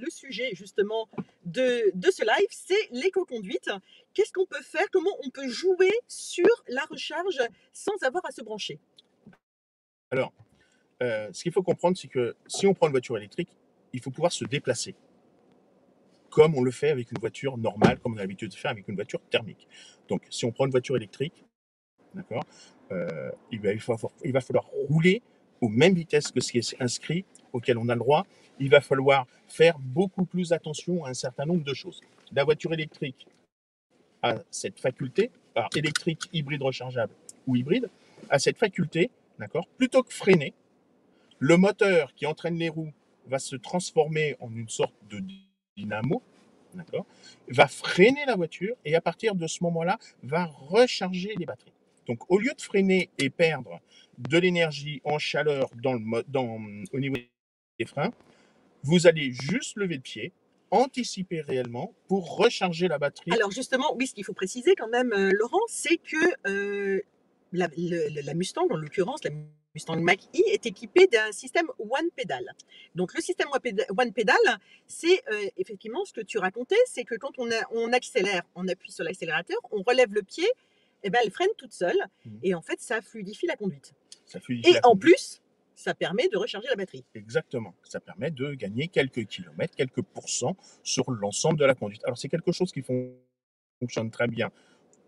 le sujet justement de ce live, c'est l'éco-conduite. Qu'est-ce qu'on peut faire? Comment on peut jouer sur la recharge sans avoir à se brancher? Alors, ce qu'il faut comprendre, c'est que si on prend une voiture électrique, il faut pouvoir se déplacer, comme on le fait avec une voiture normale, comme on a l'habitude de faire avec une voiture thermique. Donc, si on prend une voiture électrique, d'accord, il va falloir rouler aux mêmes vitesses que ce qui est inscrit, auquel on a le droit. Il va falloir faire beaucoup plus attention à un certain nombre de choses. La voiture électrique a cette faculté, alors électrique, hybride rechargeable ou hybride, a cette faculté, d'accord, plutôt que freiner, le moteur qui entraîne les roues va se transformer en une sorte de dynamo, d'accord, va freiner la voiture et à partir de ce moment-là, va recharger les batteries. Donc, au lieu de freiner et perdre de l'énergie en chaleur au niveau des freins, vous allez juste lever le pied, anticiper réellement pour recharger la batterie. Alors justement, oui, ce qu'il faut préciser quand même, Laurent, c'est que la Mustang, en l'occurrence, la Mustang Mach-E est équipée d'un système One Pedal. Donc le système One Pedal, c'est effectivement ce que tu racontais, c'est que quand on accélère, on appuie sur l'accélérateur, on relève le pied, et ben elle freine toute seule, et en fait ça fluidifie la conduite. Ça fluidifie Et la en conduite. plus, ça permet de recharger la batterie. Exactement. Ça permet de gagner quelques kilomètres, quelques pourcents sur l'ensemble de la conduite. Alors, c'est quelque chose qui fonctionne très bien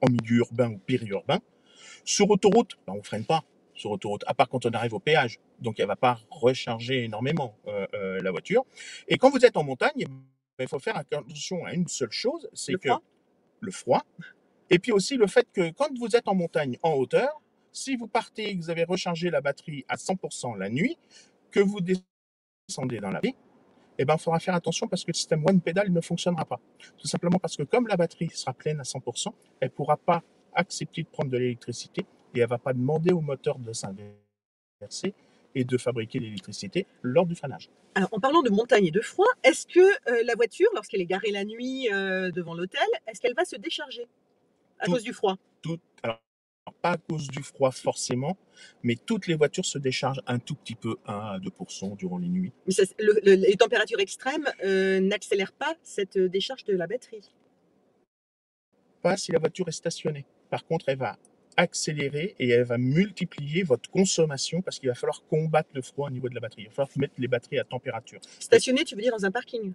en milieu urbain ou périurbain. Sur autoroute, ben, on ne freine pas sur autoroute, à part quand on arrive au péage. Donc, elle ne va pas recharger énormément la voiture. Et quand vous êtes en montagne, il faut faire attention à une seule chose, c'est Le que froid. le froid. Et puis aussi le fait que quand vous êtes en montagne, en hauteur, si vous partez et que vous avez rechargé la batterie à 100% la nuit, que vous descendez dans la vie, eh ben, il faudra faire attention parce que le système One Pedal ne fonctionnera pas. Tout simplement parce que comme la batterie sera pleine à 100%, elle ne pourra pas accepter de prendre de l'électricité et elle ne va pas demander au moteur de s'inverser et de fabriquer l'électricité lors du freinage. Alors, en parlant de montagne et de froid, est-ce que la voiture, lorsqu'elle est garée la nuit devant l'hôtel, est-ce qu'elle va se décharger à Tout, cause du froid? alors, pas à cause du froid forcément, mais toutes les voitures se déchargent un tout petit peu, 1 à 2% durant les nuits. Mais les températures extrêmes n'accélèrent pas cette décharge de la batterie. Pas si la voiture est stationnée. Par contre, elle va accélérer et elle va multiplier votre consommation parce qu'il va falloir combattre le froid au niveau de la batterie. Il va falloir mettre les batteries à température. Stationné, tu veux dire dans un parking?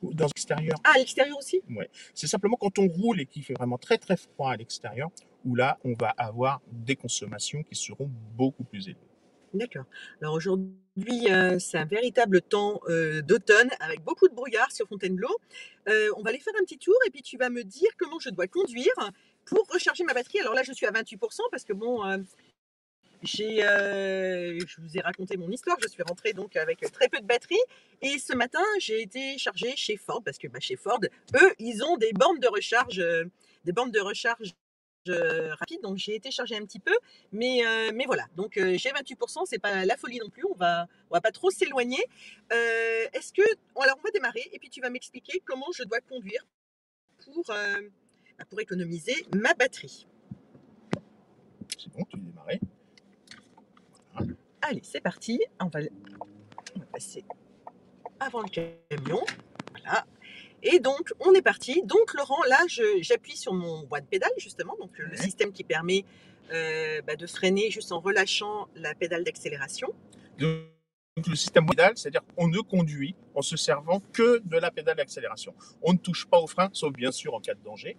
Dans l'extérieur, Ah, à l'extérieur aussi? ouais. C'est simplement quand on roule et qu'il fait vraiment très très froid à l'extérieur, où là, on va avoir des consommations qui seront beaucoup plus élevées. D'accord. Alors aujourd'hui, c'est un véritable temps d'automne avec beaucoup de brouillard sur Fontainebleau. On va aller faire un petit tour et puis tu vas me dire comment je dois conduire pour recharger ma batterie. Alors là, je suis à 28% parce que bon, je vous ai raconté mon histoire, je suis rentrée donc avec très peu de batterie et ce matin, j'ai été chargée chez Ford parce que, bah, chez Ford, eux, ils ont des bornes de recharge rapide, donc j'ai été charger un petit peu, mais voilà. Donc j'ai 28%, c'est pas la folie non plus. On va pas trop s'éloigner. Est-ce que alors on va démarrer et puis tu vas m'expliquer comment je dois conduire pour économiser ma batterie. C'est bon, tu es démarré. Voilà. Allez, c'est parti. On va passer avant le camion. Voilà. Et donc, on est parti. Donc, Laurent, là, j'appuie sur mon One Pedal, justement, donc le système qui permet de freiner juste en relâchant la pédale d'accélération. Donc le système pédale, c'est-à-dire qu'on ne conduit en se servant que de la pédale d'accélération. On ne touche pas au frein, sauf bien sûr en cas de danger,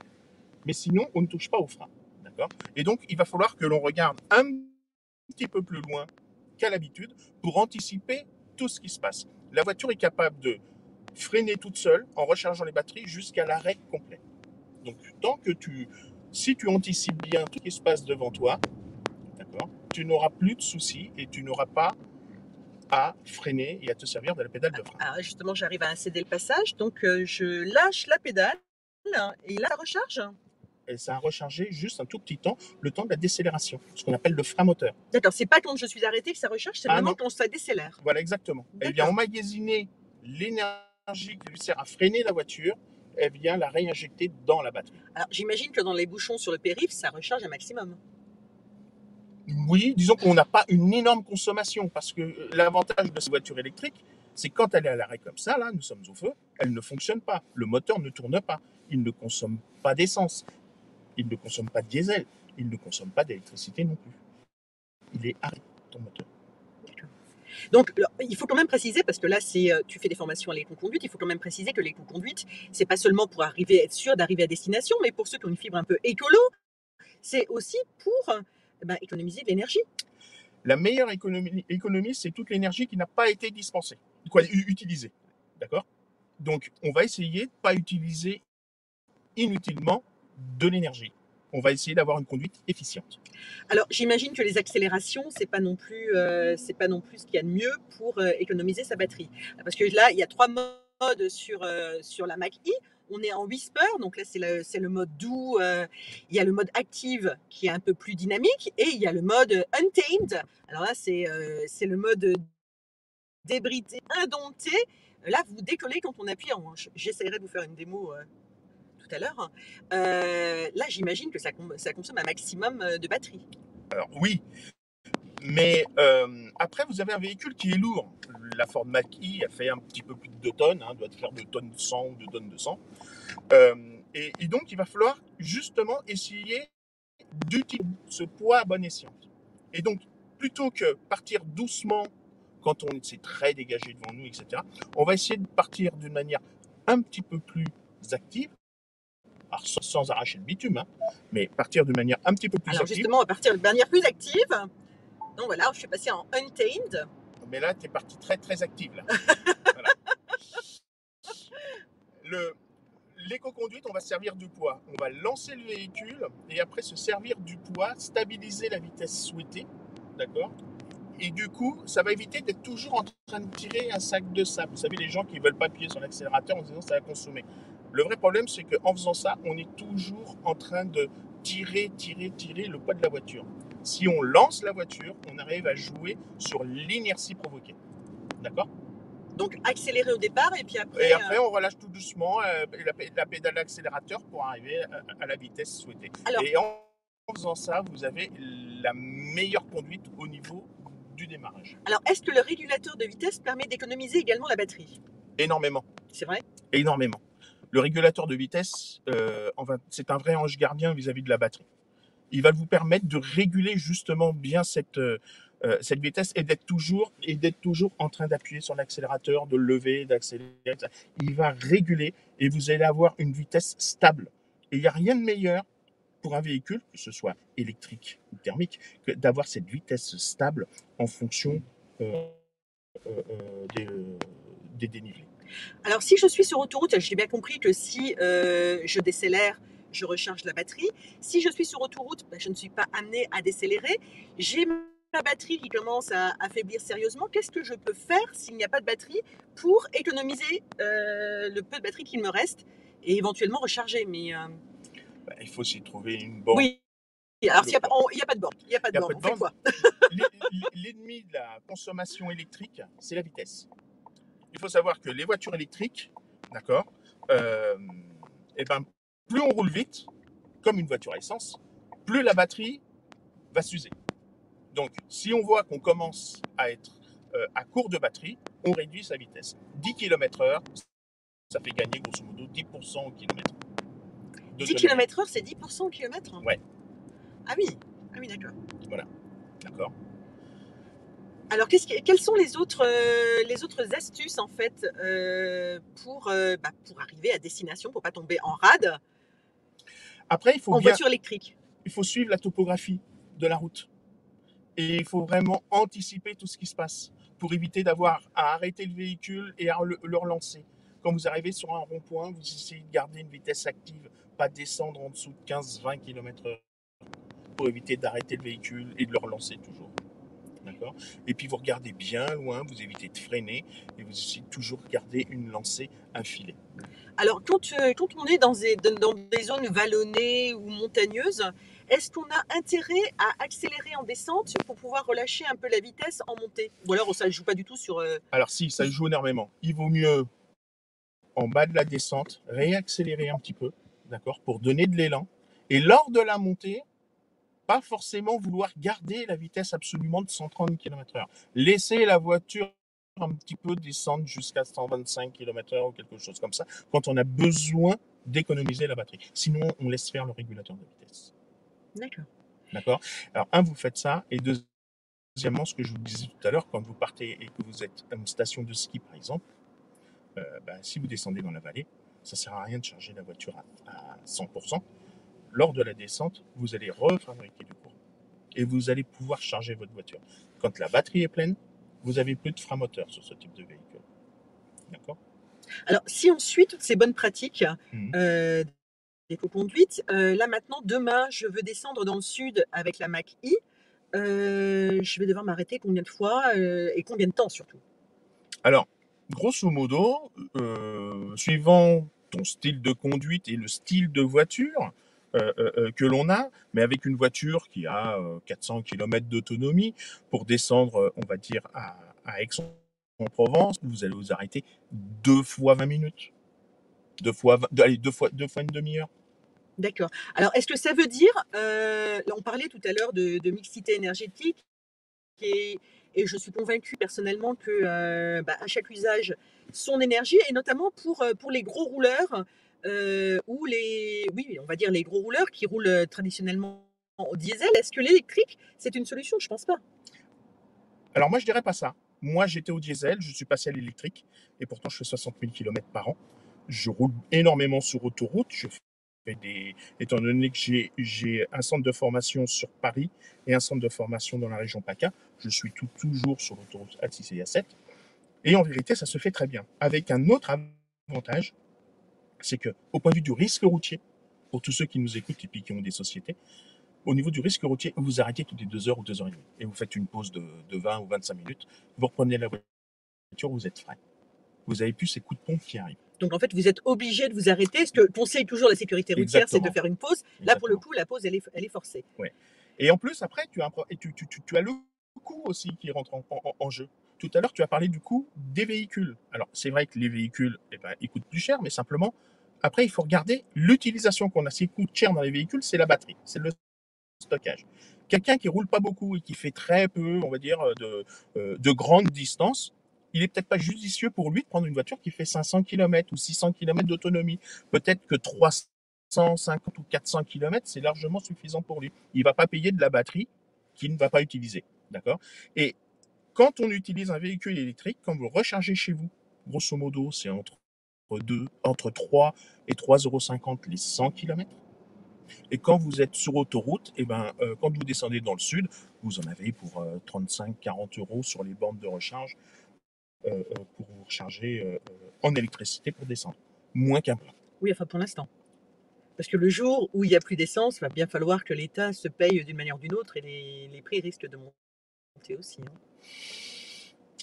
mais sinon on ne touche pas au frein. D'accord ? Et donc il va falloir que l'on regarde un petit peu plus loin qu'à l'habitude pour anticiper tout ce qui se passe. La voiture est capable de freiner toute seule en rechargeant les batteries jusqu'à l'arrêt complet. Donc si tu anticipes bien tout ce qui se passe devant toi, d'accord, tu n'auras plus de soucis et tu n'auras pas à freiner et à te servir de la pédale de frein. Alors justement, j'arrive à céder le passage, donc je lâche la pédale et là, ça recharge. Et ça a rechargé juste un tout petit temps, le temps de la décélération, ce qu'on appelle le frein moteur. D'accord, c'est pas quand je suis arrêtée que ça recharge, c'est vraiment non, quand ça décélère. voilà exactement. Elle vient emmagasiner l'énergie qui lui sert à freiner la voiture, elle vient la réinjecter dans la batterie. Alors j'imagine que dans les bouchons sur le périph', ça recharge un maximum. Oui, disons qu'on n'a pas une énorme consommation parce que l'avantage de ces voitures électriques, C'est quand elle est à l'arrêt comme ça, là, nous sommes au feu, elle ne fonctionne pas. Le moteur ne tourne pas. Il ne consomme pas d'essence. Il ne consomme pas de diesel. Il ne consomme pas d'électricité non plus. Il est arrêté, ton moteur. Donc, il faut quand même préciser, parce que là, tu fais des formations à l'éco-conduite, il faut quand même préciser que l'éco-conduite, c'est pas seulement pour être sûr d'arriver à destination, mais pour ceux qui ont une fibre un peu écolo, c'est aussi pour économiser de l'énergie. La meilleure économie, c'est toute l'énergie qui n'a pas été dispensée, utilisée. D'accord? Donc, on va essayer de ne pas utiliser inutilement de l'énergie. On va essayer d'avoir une conduite efficiente. Alors, j'imagine que les accélérations, c'est pas non plus ce qu'il y a de mieux pour économiser sa batterie. Parce que là, il y a 3 modes sur la Mach-E. On est en whisper, donc là c'est le mode doux. Il y a le mode active qui est un peu plus dynamique, et il y a le mode untamed. Alors là, c'est le mode débridé, indompté. Là, vous décollez quand on appuie. J'essaierai de vous faire une démo tout à l'heure. Là, j'imagine que ça consomme un maximum de batterie. Alors oui, mais après, vous avez un véhicule qui est lourd. La Ford Mach-E a fait un petit peu plus de 2 tonnes, doit faire 2 tonnes 100 ou 2 tonnes 200. Et donc, il va falloir justement essayer d'utiliser ce poids à bon escient. Et donc, plutôt que partir doucement quand on s'est très dégagé devant nous, etc., on va essayer de partir d'une manière un petit peu plus active. Alors, sans arracher le bitume, mais partir d'une manière un petit peu plus Alors active. justement, on va partir d'une manière plus active. Donc voilà, je suis passée en untamed. Mais là, tu es partie très très active. Là. Voilà. L'éco-conduite, on va servir du poids. On va lancer le véhicule et après se servir du poids, stabiliser la vitesse souhaitée. D'accord? Et du coup, ça va éviter d'être toujours en train de tirer un sac de sable. Vous savez, les gens qui ne veulent pas appuyer sur l'accélérateur en se disant ça va consommer. Le vrai problème, c'est qu'en faisant ça, on est toujours en train de tirer le poids de la voiture. Si on lance la voiture, on arrive à jouer sur l'inertie provoquée. D'accord? Donc accélérer au départ et puis après... Et après, on relâche tout doucement la pédale d'accélérateur pour arriver à la vitesse souhaitée. Alors, et en faisant ça, vous avez la meilleure conduite au niveau du démarrage. Alors, est-ce que le régulateur de vitesse permet d'économiser également la batterie? Énormément. C'est vrai? Énormément. Le régulateur de vitesse, c'est un vrai ange gardien vis-à-vis de la batterie. Il va vous permettre de réguler justement bien cette vitesse et d'être toujours en train d'appuyer sur l'accélérateur, de lever, d'accélérer. Il va réguler et vous allez avoir une vitesse stable. Et il n'y a rien de meilleur pour un véhicule, que ce soit électrique ou thermique, que d'avoir cette vitesse stable en fonction des dénivelés. Alors, si je suis sur autoroute, j'ai bien compris que si je décélère, je recharge la batterie. Si je suis sur autoroute, je ne suis pas amenée à décélérer. J'ai ma batterie qui commence à affaiblir sérieusement. Qu'est-ce que je peux faire s'il n'y a pas de batterie pour économiser le peu de batterie qu'il me reste et éventuellement recharger? Mais il faut s'y trouver une borne. Oui. Alors, il n'y a pas de borne. Il n'y a pas de borne. On fait quoi? L'ennemi de la consommation électrique, c'est la vitesse. Il faut savoir que les voitures électriques, d'accord, plus on roule vite, comme une voiture à essence, plus la batterie va s'user. Donc, si on voit qu'on commence à être à court de batterie, on réduit sa vitesse. 10 km/h, ça fait gagner grosso modo 10% au kilomètre. 10 km/h, c'est 10% au kilomètre? Ouais. Ah oui, d'accord. Voilà, d'accord. Alors, quelles sont les autres astuces en fait pour arriver à destination, pour pas tomber en rade? Après, voiture électrique. Il faut suivre la topographie de la route. Et il faut vraiment anticiper tout ce qui se passe pour éviter d'avoir à arrêter le véhicule et à le relancer. Quand vous arrivez sur un rond-point, vous essayez de garder une vitesse active, pas descendre en dessous de 15-20 km/h pour éviter d'arrêter le véhicule et de le relancer toujours. D'accord? Et puis vous regardez bien loin, vous évitez de freiner et vous essayez de toujours garder une lancée, un filet. Alors, quand on est dans des zones vallonnées ou montagneuses, est-ce qu'on a intérêt à accélérer en descente pour pouvoir relâcher un peu la vitesse en montée? Ou alors ça ne joue pas du tout sur... Alors si, ça joue énormément. Il vaut mieux, en bas de la descente, réaccélérer un petit peu, d'accord, pour donner de l'élan. Et lors de la montée, pas forcément vouloir garder la vitesse absolument de 130 km/h. Laissez la voiture un petit peu descendre jusqu'à 125 km/h ou quelque chose comme ça, quand on a besoin d'économiser la batterie. Sinon, on laisse faire le régulateur de vitesse. D'accord. D'accord? Alors, vous faites ça, et deuxièmement, ce que je vous disais tout à l'heure, quand vous partez et que vous êtes à une station de ski, par exemple, si vous descendez dans la vallée, ça ne sert à rien de charger la voiture à 100%. Lors de la descente, vous allez refabriquer du courant et vous allez pouvoir charger votre voiture. Quand la batterie est pleine, vous n'avez plus de frein moteur sur ce type de véhicule. D'accord? Alors, si on suit toutes ces bonnes pratiques Mhm. d'éco-conduite, là maintenant, demain, je veux descendre dans le sud avec la Mach-E. Je vais devoir m'arrêter combien de fois et combien de temps surtout? Alors, grosso modo, suivant ton style de conduite et le style de voiture que l'on a, mais avec une voiture qui a 400 km d'autonomie, pour descendre, on va dire, à Aix-en-Provence, vous allez vous arrêter 2 fois 20 minutes. Deux fois une demi-heure. D'accord. Alors, est-ce que ça veut dire, là, on parlait tout à l'heure de mixité énergétique et, et je suis convaincue personnellement que à chaque usage, son énergie, et notamment pour les gros rouleurs ou oui, on va dire les gros rouleurs qui roulent traditionnellement au diesel. Est-ce que l'électrique, c'est une solution? Je pense pas. Alors moi, je dirais pas ça. Moi, j'étais au diesel, je suis passé à l'électrique, et pourtant, je fais 60 000 km par an. Je roule énormément sur autoroute. Étant donné que j'ai un centre de formation sur Paris et un centre de formation dans la région PACA, je suis toujours sur l'autoroute A6 et A7. Et en vérité, ça se fait très bien. Avec un autre avantage, c'est que, au point de vue du risque routier, pour tous ceux qui nous écoutent et puis qui ont des sociétés, au niveau du risque routier, vous vous arrêtez toutes les 2 heures ou 2 heures et demie. Et vous faites une pause de 20 ou 25 minutes. Vous reprenez la voiture, vous êtes frais. Vous n'avez plus ces coups de pompe qui arrivent. Donc en fait, vous êtes obligé de vous arrêter. Ce que conseille toujours la sécurité routière, c'est de Exactement. faire une pause. Là, pour le Exactement. coup, la pause, elle est forcée. Ouais. Et en plus, après, tu as le coût aussi qui rentre en jeu. Tout à l'heure, tu as parlé du coût des véhicules. Alors, c'est vrai que les véhicules, ils coûtent plus cher, mais simplement, après, il faut regarder l'utilisation qu'on a. Ce qui coûte cher dans les véhicules, c'est la batterie, c'est le stockage. Quelqu'un qui roule pas beaucoup et qui fait très peu, on va dire, de grandes distances, il est peut-être pas judicieux pour lui de prendre une voiture qui fait 500 km ou 600 km d'autonomie. Peut-être que 350 ou 400 km, c'est largement suffisant pour lui. Il va pas payer de la batterie qu'il ne va pas utiliser. D'accord? Et quand on utilise un véhicule électrique, quand vous le rechargez chez vous, grosso modo, c'est entre 3 et 3,50 € les 100 km. Et quand vous êtes sur autoroute, quand vous descendez dans le sud, vous en avez pour 35-40 € sur les bornes de recharge pour vous recharger en électricité pour descendre. Moins qu'un plein. Oui, enfin pour l'instant. Parce que le jour où il n'y a plus d'essence, il va bien falloir que l'État se paye d'une manière ou d'une autre et les prix risquent de monter aussi, hein.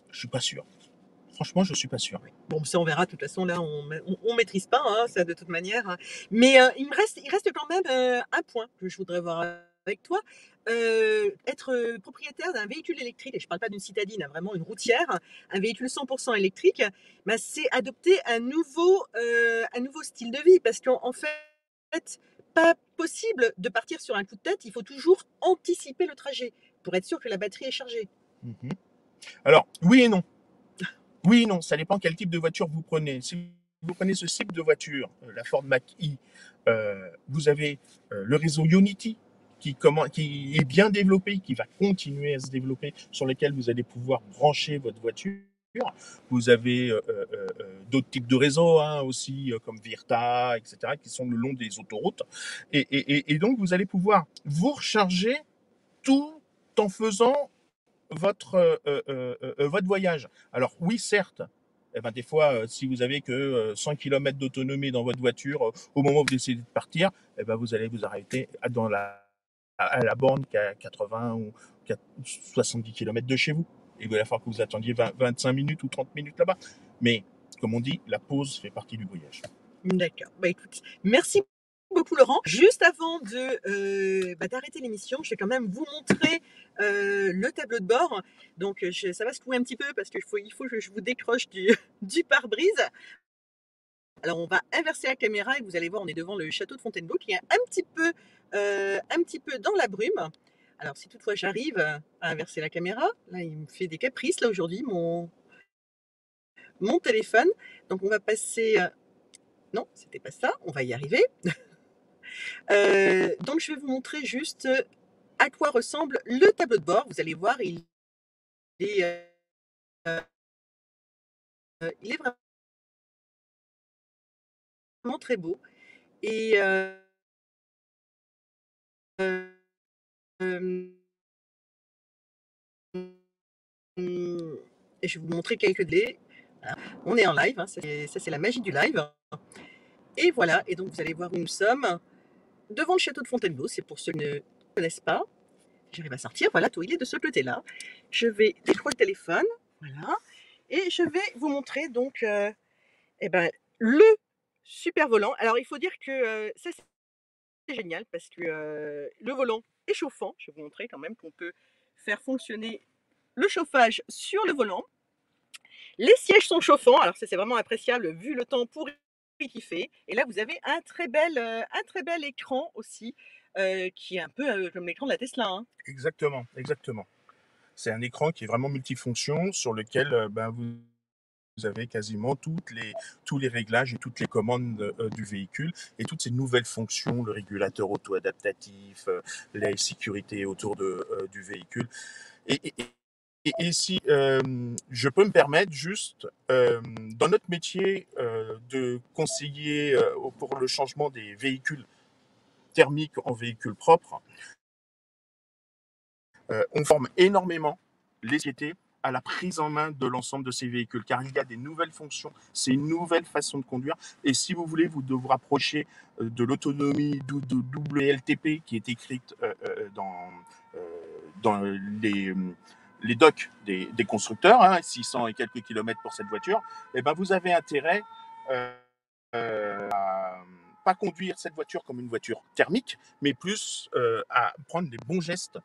Je suis pas sûr. Franchement, je suis pas sûr. Bon, ça on verra, de toute façon, là on maîtrise pas, hein, ça de toute manière, hein. Mais il reste quand même un point que je voudrais voir avec toi. Être propriétaire d'un véhicule électrique, et je ne parle pas d'une citadine, hein, vraiment une routière, un véhicule 100% électrique, bah, c'est adopter un nouveau style de vie. Parce qu'en fait, pas possible de partir sur un coup de tête, il faut toujours anticiper le trajet pour être sûr que la batterie est chargée. Mhm. Alors, oui et non. Oui et non, ça dépend quel type de voiture vous prenez. Si vous prenez ce type de voiture, la Ford Mach-E, vous avez le réseau Unity qui est bien développé, qui va continuer à se développer, sur lequel vous allez pouvoir brancher votre voiture. Vous avez d'autres types de réseaux aussi, comme Virta, etc., qui sont le long des autoroutes. Et donc, vous allez pouvoir vous recharger tout en faisant votre voyage. Alors oui, certes, des fois, si vous avez que 100 km d'autonomie dans votre voiture, au moment où vous décidez de partir, vous allez vous arrêter à la borne qui a 80 ou 70 km de chez vous. Et il va falloir que vous attendiez 25 minutes ou 30 minutes là-bas. Mais comme on dit, la pause fait partie du voyage. D'accord. Bah, écoute, merci beaucoup Laurent. Juste avant d'arrêter l'émission, je vais quand même vous montrer le tableau de bord. Donc ça va secouer un petit peu parce qu'il faut que je vous décroche du pare-brise. Alors on va inverser la caméra et vous allez voir, on est devant le château de Fontainebleau qui est un petit peu dans la brume. Alors si toutefois j'arrive à inverser la caméra, là il me fait des caprices là aujourd'hui, mon téléphone. Donc on va passer... non, c'était pas ça, on va y arriver. Donc je vais vous montrer juste à quoi ressemble le tableau de bord. Vous allez voir, est, il est vraiment très beau. Et et je vais vous montrer quelques délais. Voilà. On est en live, hein, ça c'est la magie du live. Et voilà, et donc vous allez voir où nous sommes, devant le château de Fontainebleau, c'est pour ceux qui ne connaissent pas. J'arrive à sortir, voilà, tout il est de ce côté-là. Je vais décrocher le téléphone, voilà, et je vais vous montrer donc eh ben, le super volant. Alors il faut dire que ça c'est génial parce que le volant est chauffant. Je vais vous montrer quand même qu'on peut faire fonctionner le chauffage sur le volant. Les sièges sont chauffants, alors ça c'est vraiment appréciable vu le temps pourri qu'il fait. Et là vous avez un très bel écran aussi, qui est un peu comme l'écran de la Tesla, hein. Exactement, exactement. C'est un écran qui est vraiment multifonction sur lequel vous avez quasiment tous les réglages et toutes les commandes du véhicule et toutes ces nouvelles fonctions, le régulateur auto-adaptatif, la sécurité autour du véhicule. Et, et si je peux me permettre juste, dans notre métier de conseiller pour le changement des véhicules thermiques en véhicules propres, on forme énormément les sociétés à la prise en main de l'ensemble de ces véhicules, car il y a des nouvelles fonctions, c'est une nouvelle façon de conduire. Et si vous voulez vous rapprocher de l'autonomie de WLTP qui est écrite dans les docs des constructeurs, hein, 600 et quelques kilomètres pour cette voiture, et ben vous avez intérêt à pas conduire cette voiture comme une voiture thermique, mais plus à prendre les bons gestes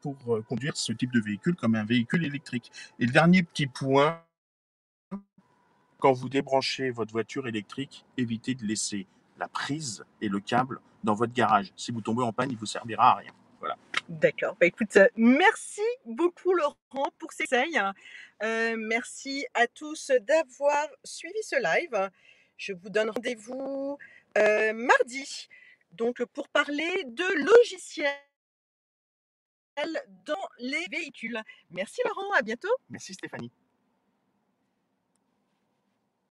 pour conduire ce type de véhicule comme un véhicule électrique. Et le dernier petit point, quand vous débranchez votre voiture électrique, évitez de laisser la prise et le câble dans votre garage. Si vous tombez en panne, il ne vous servira à rien. Voilà. D'accord. Bah, écoute, merci beaucoup Laurent pour ces conseils. Merci à tous d'avoir suivi ce live. Je vous donne rendez-vous mardi, donc pour parler de logiciels dans les véhicules. Merci Laurent, à bientôt. Merci Stéphanie.